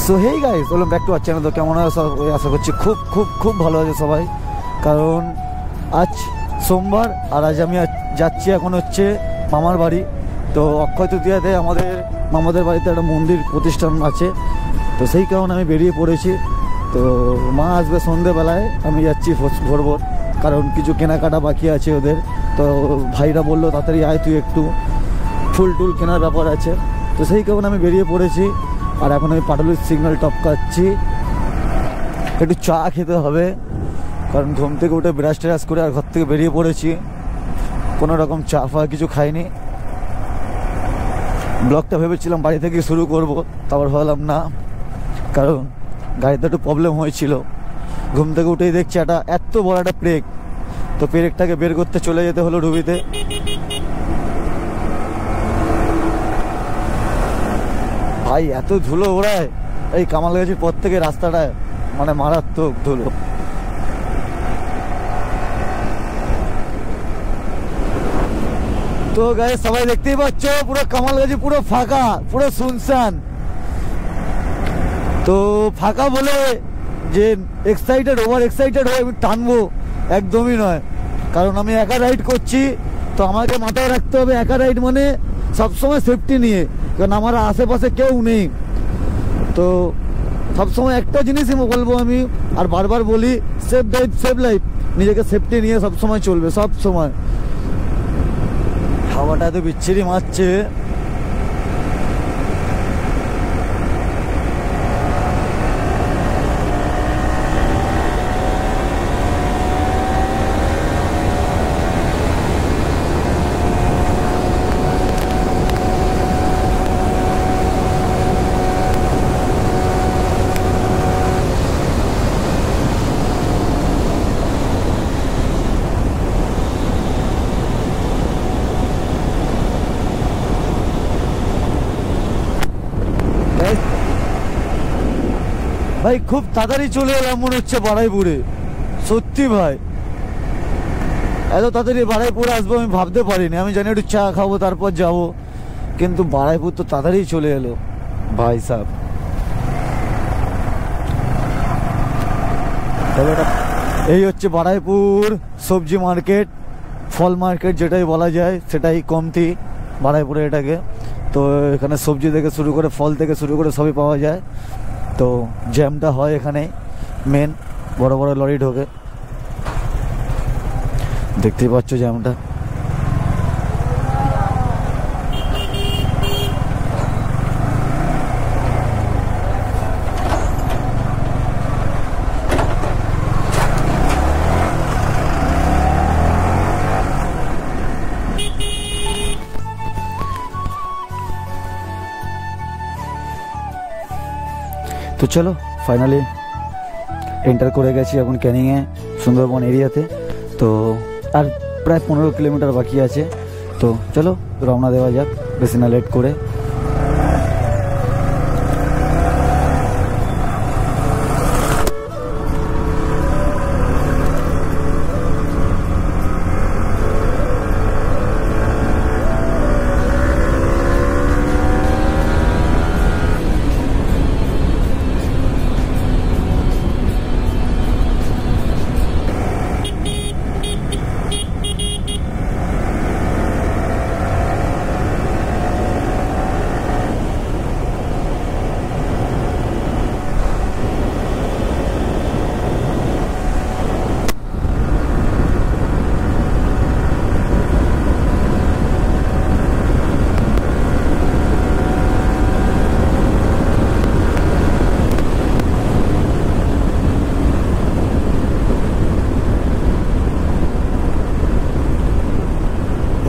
So hey guys, welcome back to our channel. তো কেমন আছে আশা করছি খুব খুব খুব ভালো আছে সবাই, কারণ আজ সোমবার আর আজ আমি যাচ্ছি এখন হচ্ছে মামার বাড়ি। তো অক্ষয় তৃতীয়াতে আমাদের মামাদের বাড়িতে একটা মন্দির প্রতিষ্ঠান আছে, তো সেই কারণে আমি বেরিয়ে পড়েছি। তো মা আসবে সন্ধেবেলায়, আমি যাচ্ছি ভোর ভোর, কারণ কিছু কেনাকাটা বাকি আছে ওদের। তো ভাইরা বললো তাড়াতাড়ি আয়, তুই একটু ফুল টুল কেনার ব্যাপার আছে। তো সেই কারণে আমি বেরিয়ে পড়েছি। আর এখন আমি পাটুলির সিগন্যাল টপকাচ্ছি, একটু চা খেতে হবে, কারণ ঘুম থেকে উঠে ব্রাশ ট্রাশ করে আর ঘর থেকে বেরিয়ে পড়েছি, কোনো রকম চা ফা কিছু খাইনি। ব্লগটা ভেবেছিলাম বাড়ি থেকে শুরু করব, তারপর ভাবলাম না, কারণ গাড়িতে একটু প্রবলেম হয়েছিল। ঘুম থেকে উঠেই দেখছি এত বড় একটা ব্রেক, তো ব্রেকটাকে বের করতে চলে যেতে হলো রুবিতে। ভাই এত ধুলো ওড়ায় এই কামালগাছির পর থেকে, রাস্তাটায় মানে মারাত্মক ধুলো। তো গায়ে সবাই দেখতেই পাচ্ছ, পুরো কামালগাছি পুরো ফাঁকা, পুরো শুনশান। তো ফাঁকা বলে যে এক্সাইটেড, ওভার এক্সাইটেড হয়ে আমি টানবো একদমই নয়, কারণ আমি একা রাইড করছি। তো আমাকে মাথায় রাখতে হবে একা রাইড মানে সবসময় সেফটি নিয়ে, কারণ আমার আশেপাশে কেউ নেই। তো সবসময় একটা জিনিসই বলবো আমি, আর বারবার বলি, সেফ ড্রাইভ সেভ লাইফ। নিজেকে সেফটি নিয়ে সবসময় চলবে, সব সময়। হাওয়াটা এত বিচ্ছিরি মারছে, ভাই খুব তাড়াতাড়ি চলে এলাম মনে হচ্ছে বারাইপুরে। সত্যি ভাই, এত তাড়াতাড়ি বারাইপুর আসবো আমি ভাবতে পারিনি। আমি জানি একটু চা খাবো তারপর যাব, কিন্তু বারাইপুর তো তাড়াতাড়ি চলে এলো ভাই সাহেব। এই হচ্ছে বারাইপুর সবজি মার্কেট, ফল মার্কেট যেটাই বলা যায়, সেটাই কমতি বারাইপুরে এটাকে। তো এখানে সবজি থেকে শুরু করে ফল থেকে শুরু করে সবই পাওয়া যায়। তো জ্যামটা হয় এখানে, মেন বড় বড় লরি ঢোকে, দেখতেই পাচ্ছ জ্যামটা। তো চলো ফাইনালি এন্টার করে গেছি এখন ক্যানিংয়ে, সুন্দরবন এরিয়াতে। তো আর প্রায় 15 কিলোমিটার বাকি আছে। তো চলো রওনা দেওয়া যাক, বেশি না লেট করে।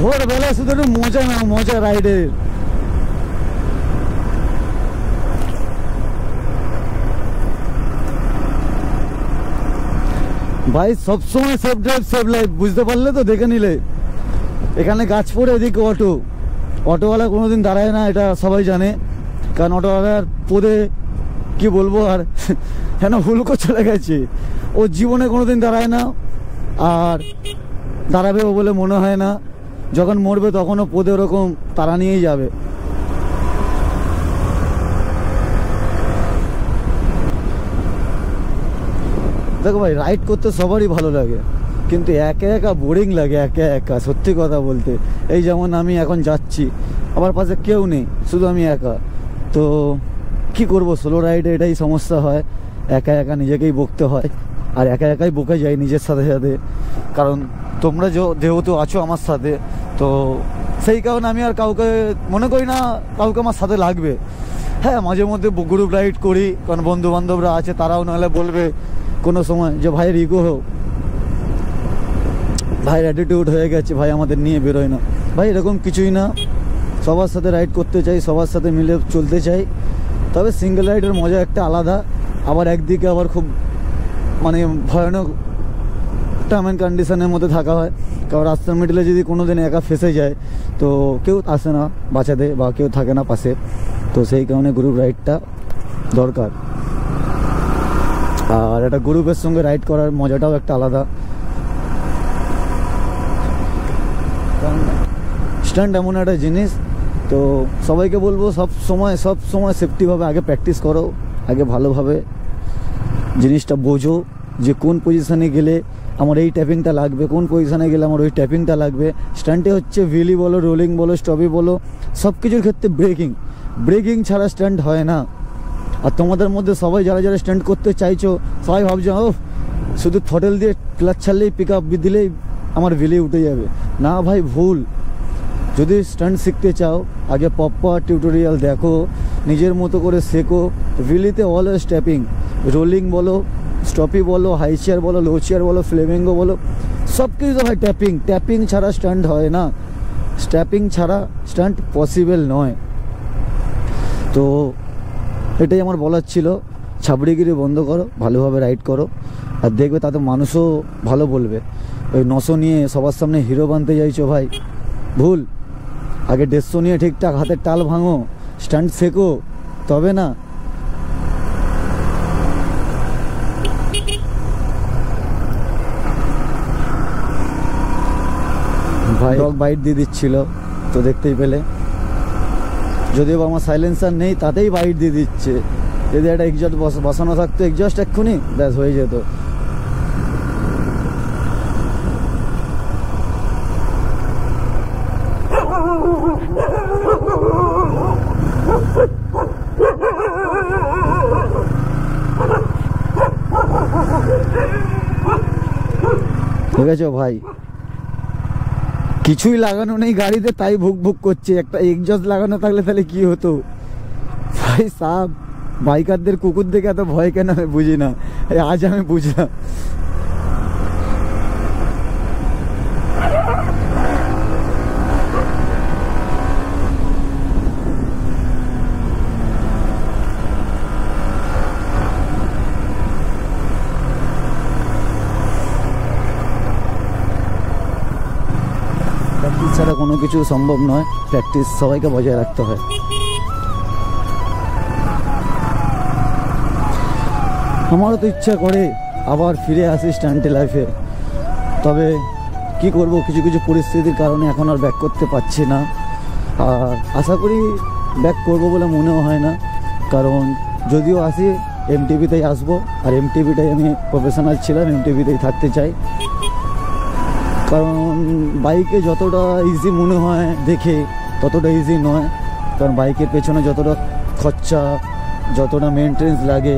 ভোরবেলা শুধু একটু মজা না, মজা রাইডের। ভাই সবসময় সেফ ড্রাইভ সেভ লাইফ, বুঝতে পারলে তো, দেখে নিলে। এখানে গাছ পড়ে, এদিকে অটোওয়ালা কোনোদিন দাঁড়ায় না, এটা সবাই জানে। কারণ অটোওয়ালার পদে কি বলবো, আর যেন হুলকো চলে গেছে, ও জীবনে কোনোদিন দাঁড়ায় না। আর দাঁড়াবে বলে মনে হয় না, যখন মরবে তখনও পদে ওরকম তারা নিয়েই যাবে। দেখো ভাই, রাইড করতে সবারই ভালো লাগে, কিন্তু একা একা বোরিং লাগে, একা একা সত্যি কথা বলতে। এই যেমন আমি এখন যাচ্ছি, আমার পাশে কেউ নেই, শুধু আমি একা। তো কি করব, সোলো রাইডে এটাই সমস্যা হয়, একা একা নিজেকেই বকতে হয়, আর একা একাই বকে যাই নিজের সাথে সাথে। কারণ তোমরা যেহেতু আছো আমার সাথে, তো সেই কারণে আমি আর কাউকে মনে করি না কাউকে আমার সাথে লাগবে। হ্যাঁ, মাঝে মধ্যে গ্রুপ রাইড করি, কারণ বন্ধু বান্ধবরা আছে, তারাও নাহলে বলবে কোনো সময় যে ভাইয়ের ইগো হোক, ভাইয়ের অ্যাটিটিউড হয়ে গেছে, ভাই আমাদের নিয়ে বেরোয় না। ভাই এরকম কিছুই না, সবার সাথে রাইড করতে চাই, সবার সাথে মিলে চলতে চাই। তবে সিঙ্গেল রাইডের মজা একটা আলাদা, আবার একদিকে আবার খুব মানে ভয়ানক টার্ম অ্যান্ড কন্ডিশনের মধ্যে থাকা হয়। কারণ রাস্তার মিডলে যদি কোনো দিন একা ফেসে যায়, তো কেউ আসে না বাঁচাতে, বা কেউ থাকে না পাশে। তো সেই কারণে গ্রুপ রাইডটা দরকার। আর একটা গ্রুপের সঙ্গে রাইড করার মজাটাও একটা আলাদা। কারণ স্ট্যান্ড এমন একটা জিনিস, তো সবাইকে বলবো সব সময় সেফটিভাবে আগে প্র্যাকটিস করো, আগে ভালোভাবে জিনিসটা বোঝো যে কোন পজিশানে গেলে আমার এই ট্যাপিংটা লাগবে, কোন পজিশানে গেলে আমার ওই ট্যাপিংটা লাগবে। স্ট্যান্ডে হচ্ছে হুইলি বলো, রোলিং বলো, স্টপি বলো, সব কিছুর ক্ষেত্রে ব্রেকিং ছাড়া স্ট্যান্ড হয় না। আর তোমাদের মধ্যে সবাই যারা যারা স্ট্যান্ড করতে চাইছো, সবাই ভাবছো ও শুধু থ্রটেল দিয়ে ক্লাচ ছাড়লেই পিক আপ দিলেই আমার হুইলি উঠে যাবে। না ভাই, ভুল। যদি স্ট্যান্ড শিখতে চাও, আগে প্রপার টিউটোরিয়াল দেখো, নিজের মতো করে শেখো। হুইলিতে অলওয়েজ ট্যাপিং, রোলিং বলো, স্টপি বলো, হাই চেয়ার বলো, লো চেয়ার বলো, ফ্লেমিঙ্গো বলো, সব কিছু তো হয় ট্যাপিং ছাড়া স্ট্যান্ড হয় না, ট্যাপিং ছাড়া স্ট্যান্ড পসিবল নয়। তো এটাই আমার বলার ছিল, ছাবড়িগিরি বন্ধ করো, ভালোভাবে রাইড করো, আর দেখবে তাতে মানুষও ভালো বলবে। ওই 900 নিয়ে সবার সামনে হিরো বানতে চাইছো ভাই, ভুল। আগে 150 নিয়ে ঠিকঠাক হাতের টাল ভাঙো, স্ট্যান্ড শেখো, তবে না। ভাই ডগ বাইট দিয়ে দিচ্ছিল, তো দেখতেই পেলে। যদিও আমার সাইলেন্সার নেই, তাতেই বাইট দিয়ে দিচ্ছে। যদি একটা এক্সজস্ট বসানো থাকতো, এক্সজস্ট এক্ষুনি ব্যাস হয়ে যেত। ঠিক আছে ভাই, কিছুই লাগানো নেই গাড়িতে, তাই ভুক করছে। একটা এক্সজস্ট লাগানো থাকলে তাহলে কি হতো ভাই সাব। বাইকারদের কুকুর দেখে এত ভয় কেন আমি বুঝি না, আজ আমি বুঝলাম। প্র্যাকটিস ছাড়া কোনো কিছু সম্ভব নয়, প্র্যাকটিস সবাইকে বজায় রাখতে হয়। আমারও তো ইচ্ছা করে আবার ফিরে আসি স্ট্যান্ডে লাইফে, তবে কি করব, কিছু কিছু পরিস্থিতির কারণে এখন আর ব্যাক করতে পারছি না। আর আশা করি ব্যাক করব বলে মনেও হয় না, কারণ যদিও আসি এমটিভিতেই আসবো, আর এমটিভিটাই আমি প্রফেশনাল ছিলাম, এমটিভিতেই থাকতে চাই। কারণ বাইকে যতটা ইজি মনে হয় দেখে, ততটা ইজি নয়। কারণ বাইকের পেছনে যতটা খরচা, যতটা মেনটেন্স লাগে,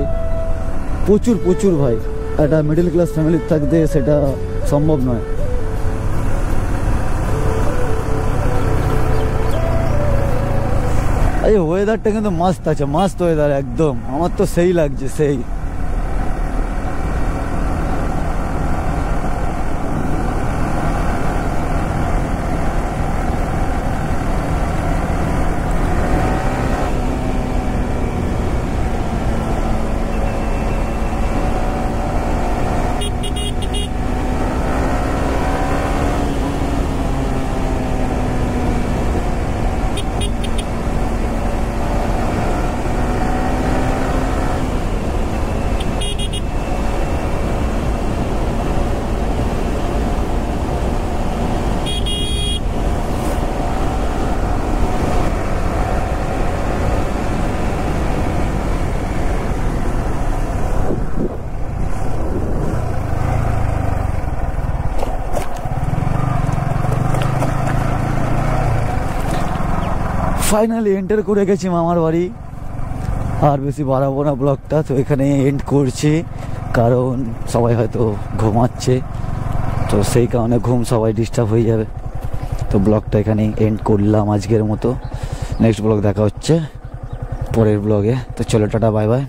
প্রচুর ভাই। একটা মিডল ক্লাস ফ্যামিলির থাকতে সেটা সম্ভব নয়। এই ওয়েদারটা কিন্তু মাস্ত আছে, মাস্ত ওয়েদার একদম, আমার তো সেই লাগছে, সেই। ফাইনালি এন্টার করে গেছি মামার বাড়ি। আর বেশি বাড়াবো না ব্লগটা, তো এখানে এন্ড করছি, কারণ সবাই হয়তো ঘুমাচ্ছে, তো সেই কারণে ঘুম সবাই ডিস্টার্ব হয়ে যাবে। তো ব্লগটা এখানে এন্ড করলাম আজকের মতো। নেক্সট ব্লগ দেখা হচ্ছে পরের ব্লগে। তো চলো টাটা, বাই বাই।